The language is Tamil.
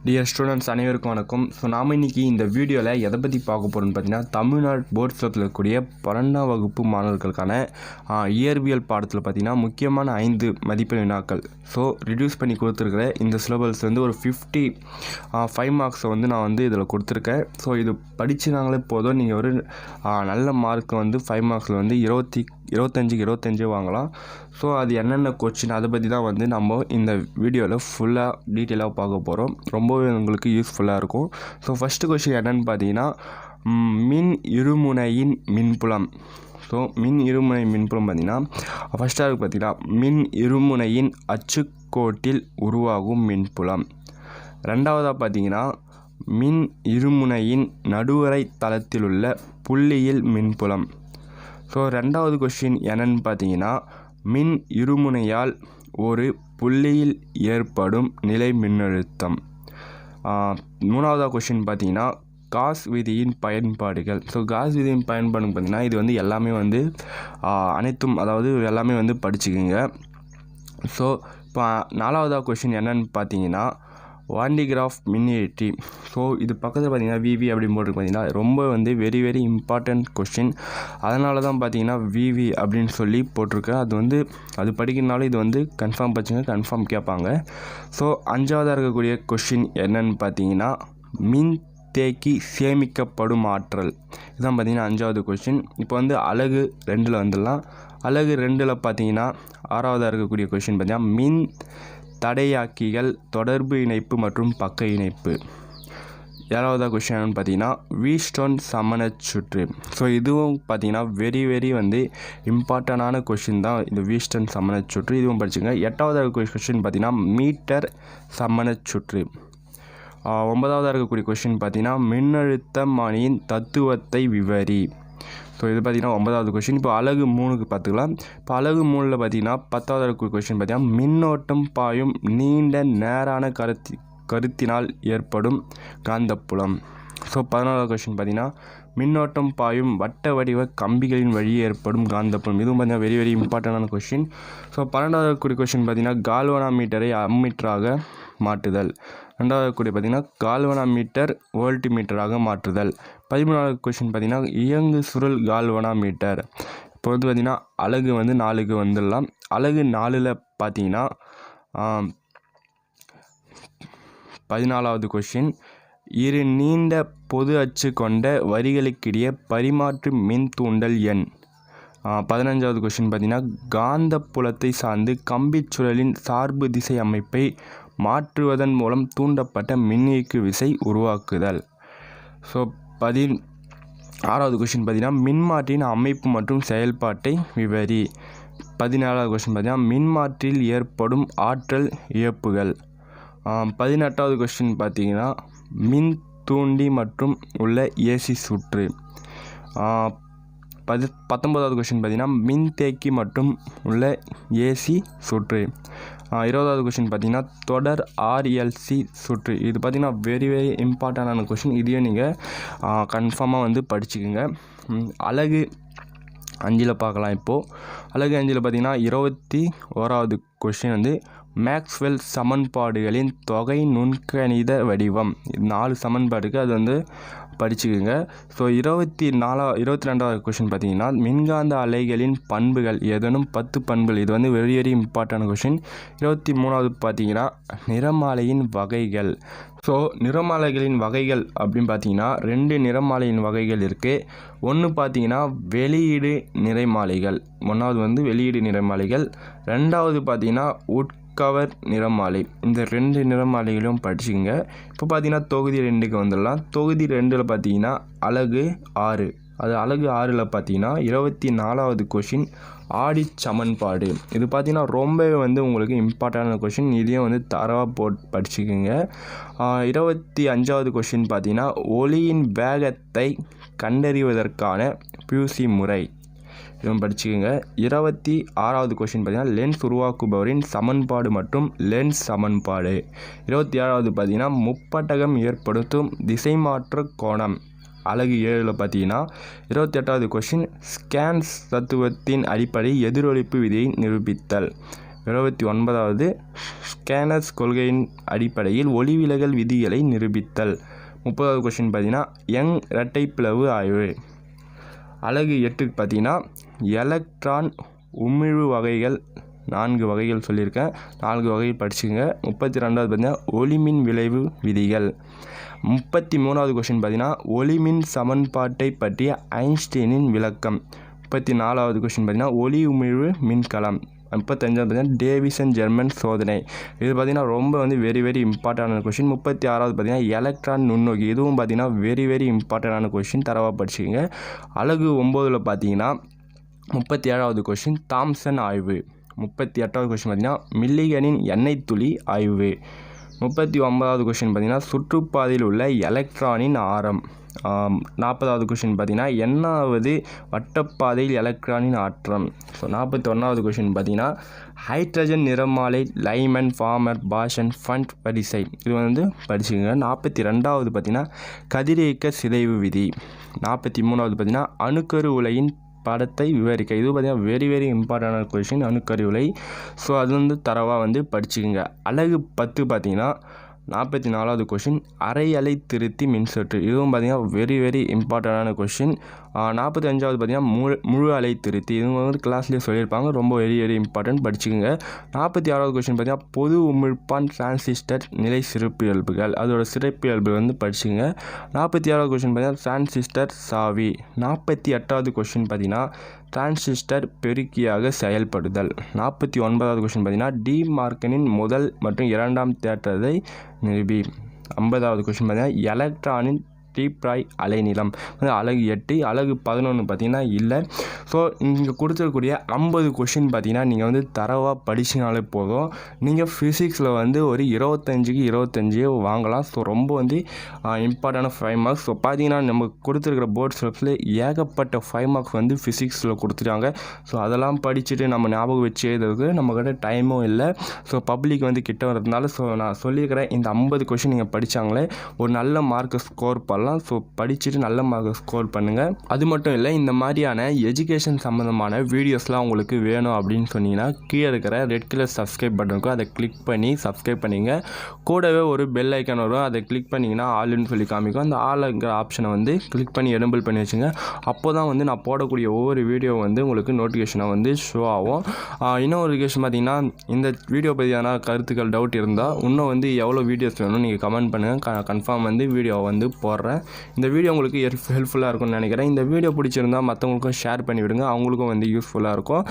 டியர் ஸ்டூடெண்ட்ஸ் அனைவருக்கும் வணக்கம். ஸோ நாம் இன்றைக்கி இந்த வீடியோவில் எதை பற்றி பார்க்க போகிறோம்னு பார்த்தீங்கன்னா, தமிழ்நாடு போர்ட்ஸில் இருக்கக்கூடிய 12ஆம் வகுப்பு மாணவர்களுக்கான இயற்பியல் பாடத்தில் பார்த்திங்கன்னா முக்கியமான 5 மதிப்பெண் வினாக்கள் ஸோ ரிடியூஸ் பண்ணி கொடுத்துருக்குற இந்த சிலபஸ் வந்து ஒரு 55 மார்க்ஸை வந்து நான் வந்து இதில் கொடுத்துருக்கேன். ஸோ இது படிச்சுனாங்களே போதும், நீங்கள் ஒரு நல்ல மார்க்கை வந்து 5 மார்க்ஸில் வந்து 25 வாங்கலாம். ஸோ அது என்னென்ன கொஸ்டின் அதை பற்றி தான் வந்து நம்ம இந்த வீடியோவில் ஃபுல்லாக டீட்டெயிலாக பார்க்க போகிறோம். ரொம்பவே உங்களுக்கு யூஸ்ஃபுல்லாக இருக்கும். ஸோ ஃபஸ்ட்டு கொஸ்டின் என்னென்னு பார்த்தீங்கன்னா, மின் இருமுனையின் மின்புலம். ஸோ மின் இருமுனை மின்புலம் பார்த்திங்கன்னா ஃபஸ்ட்டாக பார்த்திங்கன்னா மின் இருமுனையின் அச்சுக்கோட்டில் உருவாகும் மின்புலம். ரெண்டாவதாக பார்த்திங்கன்னா மின் இருமுனையின் நடுவரை தளத்தில் உள்ள புள்ளியில் மின்புலம். ஸோ ரெண்டாவது கொஸ்டின் என்னென்னு பார்த்தீங்கன்னா, மின் இருமுனையால் ஒரு புள்ளியில் ஏற்படும் நிலை மின்னழுத்தம். மூணாவதாக கொஸ்டின் பார்த்தீங்கன்னா காஸ் விதியின் பயன்பாடுகள். ஸோ காஸ் விதியின் பயன்பாடு பார்த்திங்கன்னா இது வந்து எல்லாமே வந்து அனைத்தும் அதாவது எல்லாமே வந்து படிச்சுக்குங்க. ஸோ இப்போ நாலாவதாக கொஸ்டின் என்னென்னு பார்த்தீங்கன்னா வாண்டிகிராஃப் மின்னியற்றி. ஸோ இது பக்கத்தில் பார்த்தீங்கன்னா விவி அப்படின்னு போட்டு பார்த்தீங்கன்னா ரொம்ப வந்து வெரி இம்பார்ட்டண்ட் கொஸ்டின். அதனால தான் பார்த்தீங்கன்னா விவி அப்படின்னு சொல்லி போட்டிருக்கேன். அது வந்து அது படிக்கிறனால இது வந்து கன்ஃபார்ம் படிச்சுங்க, கன்ஃபார்ம் கேட்பாங்க. ஸோ அஞ்சாவதாக இருக்கக்கூடிய கொஸ்டின் என்னன்னு பார்த்தீங்கன்னா மின் தேக்கி சேமிக்கப்படும் ஆற்றல். இதுதான் பார்த்தீங்கன்னா அஞ்சாவது கொஸ்டின். இப்போ வந்து அலகு 2 வந்துடலாம். அலகு 2 பார்த்தீங்கன்னா ஆறாவதாக இருக்கக்கூடிய கொஸ்டின் பார்த்தீங்கன்னா மின் தடையாக்கிகள், தொடர்பு இணைப்பு மற்றும் பக்க இணைப்பு. ஏழாவதாக கொஸ்டின் என்னன்னு பார்த்தீங்கன்னா வீஸ்டோன் சமணச்சுற்று. ஸோ இதுவும் பார்த்தீங்கன்னா வெரி வந்து இம்பார்ட்டண்டான கொஸ்டின் தான் இந்த வீஸ்டோன் சமணச்சுற்று. இதுவும் படிச்சுங்க. எட்டாவதாக கொஸ்டின் பார்த்தீங்கன்னா மீட்டர் சமணச்சுற்று. 9ஆவதாக இருக்கக்கூடிய கொஸ்டின் பார்த்தீங்கன்னா மின்னழுத்தமானியின் தத்துவத்தை விவரி. ஸோ இது பார்த்திங்கன்னா 9ஆவது கொஸ்டின். இப்போ அலகு 3க்கு பார்த்துக்கலாம். இப்போ அலகு 3ல் பார்த்திங்கன்னா 10ஆவது இருக்கக்கூடிய கொஸ்டின் பார்த்திங்கன்னா மின்னோட்டம் பாயும் நீண்ட நேரான கருத்தினால் ஏற்படும் காந்தப்புலம். ஸோ 11ஆவது கொஸ்டின் பார்த்திங்கன்னா மின்னோட்டம் பாயும் வட்ட வடிவ கம்பிகளின் வழியே ஏற்படும் காந்தப்புலம். இதுவும் பார்த்திங்கன்னா வெரி இம்பார்ட்டண்டான கொஸ்டின். ஸோ 12ஆவது இருக்கக்கூடிய கொஸ்டின் பார்த்திங்கன்னா கால்வனாமீட்டரை அம்மீட்டராக மாற்றுதல். 2வது கூடிய பார்த்திங்கன்னா கால்வனாமீட்டர் வோல்ட்மீட்டராக மாற்றுதல். 13வது கொஸ்டின் பார்த்திங்கன்னா இயங்கு சுருள் கால்வனாமீட்டர். இப்போ வந்து பார்த்திங்கன்னா அலகு வந்து 4க்கு வந்துடலாம். அலகு 4ல் பார்த்திங்கன்னா 14வது கொஸ்டின் இரு நீண்ட பொது அச்சு கொண்ட வரிகளுக்கிடையே பரிமாற்று மின் தூண்டல் எண். 15வது கொஸ்டின் பார்த்திங்கன்னா காந்த புலத்தை சார்ந்து கம்பிச் சுழலின் சார்பு திசை அமைப்பை மாற்றுவதன் மூலம் தூண்டப்பட்ட மின்னியக்கு விசை உருவாக்குதல். ஸோ 16வது கொஸ்டின் பார்த்திங்கன்னா மின்மாற்றியின் அமைப்பு மற்றும் செயல்பாட்டை விவரி. 17வது கொஸ்டின் பார்த்திங்கன்னா மின்மாற்றியில் ஏற்படும் ஆற்றல் இழப்புகள். 18வது கொஸ்டின் பார்த்திங்கன்னா மின் தூண்டி மற்றும் உள்ள ஏசி சுற்று. 19வது கொஸ்டின் பார்த்திங்கன்னா மின்தேக்கி மற்றும் உள்ள ஏசி சுற்று. 20வது கொஸ்டின் பார்த்திங்கன்னா தொடர் ஆர்எல்சி சுற்று. இது பார்த்திங்கன்னா வெரி இம்பார்ட்டண்டான கொஸ்டின். இதையும் நீங்கள் கன்ஃபார்மாக வந்து படிச்சுக்கோங்க. அலகு 5ல் பார்க்கலாம். இப்போது அலகு 5ல் பார்த்திங்கன்னா 21வது கொஸ்டின் வந்து மேக்ஸ்வெல் சமன்பாடுகளின் தொகை நுண்கணித வடிவம். 4 சமன்பாடுக்கு அது வந்து படிச்சுக்குங்க. ஸோ 22வது கொஸ்டின் பார்த்தீங்கன்னா மின்காந்த அலைகளின் பண்புகள், ஏதேனும் 10 பண்புகள். இது வந்து வெரி இம்பார்ட்டன்ட் கொஸ்டின். 23வது பார்த்தீங்கன்னா நிறமாலையின் வகைகள். ஸோ நிறமாலைகளின் வகைகள் அப்படின்னு பார்த்தீங்கன்னா 2 நிறமாலையின் வகைகள் இருக்குது. ஒன்று பார்த்தீங்கன்னா வெளியீடு நிறமாலைகள். 1வது வந்து வெளியீடு நிறமாலைகள். 2வது பார்த்தீங்கன்னா உட்கவர் நிறமாலை. இந்த 2 நிறமாலைகளும் படிச்சுக்கோங்க. இப்போ பார்த்தீங்கன்னா தொகுதி 2க்கு வந்துடலாம். தொகுதி 2ல் பார்த்தீங்கன்னா அலகு 6. அது அலகு 6ல் பார்த்தீங்கன்னா 24வது கொஸ்டின் ஆடி சமன்பாடு. இது பார்த்தீங்கன்னா ரொம்பவே வந்து உங்களுக்கு இம்பார்ட்டண்டான கொஸ்டின். இதையும் வந்து தரவாக படிச்சுக்கோங்க. 25வது கொஸ்டின் பார்த்தீங்கன்னா ஒளியின் வேகத்தை கண்டறிவதற்கான பியூசி முறை. இதுவும் படிச்சுக்கோங்க. 26வது கொஸ்டின் பார்த்தீங்கன்னா லென்ஸ் உருவாக்குபவரின் சமன்பாடு மற்றும் லென்ஸ் சமன்பாடு. 27வது பார்த்தீங்கன்னா முப்பட்டகம் ஏற்படுத்தும் திசைமாற்ற கோணம். அலகு 7ல் பார்த்தீங்கன்னா 28வது கொஸ்டின் ஸ்கேன்ஸ் தத்துவத்தின் அடிப்படை எதிரொலிப்பு விதியை நிரூபித்தல். 29வது ஸ்கேனர்ஸ் கொள்கையின் அடிப்படையில் ஒளிவிலகல் விதிகளை நிரூபித்தல். 30வது கொஷின் பார்த்தீங்கன்னா யங் இரட்டைப்பிளவு ஆய்வு. அலகு 8க்கு பார்த்தீங்கன்னா எலக்ட்ரான் உமிழ்வு வகைகள் 4 வகைகள் சொல்லியிருக்கேன். 4 வகைகள் படிச்சுங்க. 32வது பார்த்தீங்கன்னா ஒளிமின் விளைவு விதிகள். 33வது கொஷின் பார்த்தீங்கன்னா ஒளிமின் சமன்பாட்டை பற்றிய ஐன்ஸ்டீனின் விளக்கம். 34வது கொஷின் பார்த்தீங்கன்னா ஒளி உமிழ்வு மின்கலம். 35வது பார்த்தீங்கன்னா டேவிசன் ஜெர்மன் சோதனை. இது பார்த்தீங்கன்னா ரொம்ப வெரி வெரி இம்பார்ட்டண்டான கொஷின். 36வது பார்த்தீங்கன்னா எலக்ட்ரான் நுண்ணோக்கி. இதுவும் பார்த்தீங்கன்னா வெரி இம்பார்ட்டண்டான கொஷின். தரவாக படிச்சுக்கோங்க. அலகு 9ல் பார்த்தீங்கன்னா 37வது கொஷின் தாம்சன் ஆய்வு. 38வது கொஷின் பார்த்தீங்கன்னா மில்லிகனின் எண்ணெய் துளி ஆய்வு. 39வது கொஷின் பார்த்தீங்கன்னா சுற்றுப்பாதையில் உள்ள எலக்ட்ரானின் ஆரம். 40வது கொஷின் பார்த்தீங்கன்னா எண்ணாவது வட்டப்பாதையில் எலக்ட்ரானின் ஆற்றம். ஸோ 41வது கொஷின் பார்த்தீங்கன்னா ஹைட்ரஜன் நிறமாலை லைமன் ஃபார்மர் பாஷன் ஃபண்ட் வரிசை. இது படிச்சுங்க. 42வது பார்த்தீங்கன்னா கதிரியக்க சிதைவு விதி. 43வது பார்த்தீங்கன்னா அணுக்கரு உலையின் படத்தை விவரிக்க. இது பார்த்தீங்கன்னா வெரி இம்பார்ட்டண்டான கொஷின் அணுக்கரு உலை. ஸோ அது தரவாக படிச்சுக்கோங்க. அலகு 10 பார்த்தீங்கன்னா 44வது கொஷின் அரை அலை திருத்தி மின்சுற்று. இதுவும் பார்த்தீங்கன்னா வெரி இம்பார்ட்டண்டான கொஷின். 45வது பார்த்தீங்கன்னா முழு அலை திருத்தி. இது கிளாஸ்லேயே சொல்லியிருப்பாங்க. ரொம்ப வெரி இம்பார்ட்டன்ட், படிச்சுக்கோங்க. 46வது கொஷின் பார்த்தீங்கன்னா பொது உமிழ்ப்பான் டிரான்சிஸ்டர் நிலை சிறப்பியல்புகள். அதோட சிறப்பியல்பு படிச்சுங்க. 46வது கொஷின் பார்த்தீங்கன்னா டிரான்சிஸ்டர் சாவி. 48வது கொஷின் பார்த்தீங்கன்னா டிரான்சிஸ்டர் பெருக்கியாக செயல்படுதல். 49வது கொஷின் பார்த்தீங்கன்னா டி மார்க்கனின் முதல் மற்றும் இரண்டாம் தேற்றத்தை நிரூபி. 50வது கொஷின் பார்த்தீங்கன்னா எலக்ட்ரானின் டீப்ராய் அலைநீளம். அலகு 8. அலகு 11 பார்த்தீங்கன்னா இல்லை. ஸோ இங்கே கொடுத்துருக்கூடிய 50 கொஷின் பார்த்தீங்கன்னா நீங்கள் தரவாக படிச்சினாலே போதும். நீங்கள் ஃபிசிக்ஸில் ஒரு 25க்கு 25 வாங்கலாம். ஸோ ரொம்ப இம்பார்ட்டண்டான 5 மார்க்ஸ். ஸோ பார்த்தீங்கன்னா நம்ம கொடுத்துருக்கிற போர்ட் ஸ்டெப்ஸில் ஏகப்பட்ட 5 மார்க்ஸ் ஃபிசிக்ஸில் கொடுத்துட்டாங்க. ஸோ அதெல்லாம் படிச்சுட்டு நம்ம ஞாபகம் வச்சு எழுதுறதுக்கு நம்மக்கிட்ட டைமும் இல்லை. ஸோ பப்ளிக் கிட்ட வரதுனால ஸோ நான் சொல்லியிருக்கிறேன் இந்த 50 கொஷின் நீங்கள் படித்தாங்களே ஒரு நல்ல மார்க்கை ஸ்கோர் பண்ணலாம். ஸோ படிச்சுட்டு நல்ல மார்க்கை ஸ்கோர் பண்ணுங்கள். அது மட்டும் இல்லை, இந்த மாதிரியான எஜுகேஷன் சம்மந்தமான வீடியோஸ்லாம் உங்களுக்கு வேணும் அப்படின்னு சொன்னீங்கன்னா கீழே இருக்கிற ரெட் கலர் சப்ஸ்கிரைப் பட்டனுக்கும் அதை கிளிக் பண்ணி சப்ஸ்கிரைப் பண்ணிங்க. கூடவே ஒரு பெல் ஐக்கான் வரும். அதை கிளிக் பண்ணிங்கன்னா ஆல்னு சொல்லி காமிக்கும். அந்த ஆளுங்கிற ஆப்ஷனை கிளிக் பண்ணி எனேபிள் பண்ணி வச்சுங்க. அப்போ தான் நான் போடக்கூடிய ஒவ்வொரு வீடியோ உங்களுக்கு நோட்டிஃபிகேஷனை ஷோ ஆகும். இன்னொரு விஷயம் பார்த்தீங்கன்னா இந்த வீடியோ பற்றியான கருத்துக்கள் டவுட் இருந்தால் இன்னும் எவ்வளோ வீடியோஸ் வேணும் நீங்கள் கமெண்ட் பண்ணுங்கள். கன்ஃபார்ம் வீடியோவை போடுறேன். இந்த வீடியோ உங்களுக்கு ஹெல்ப்ஃபுல்லாக இருக்கும்னு நினைக்கிறேன். இந்த வீடியோ பிடிச்சிருந்தால் மற்றவங்களுக்கும் ஷேர் பண்ணி விடுங்க. அவங்களுக்கும் யூஸ்ஃபுல்லாக இருக்கும்.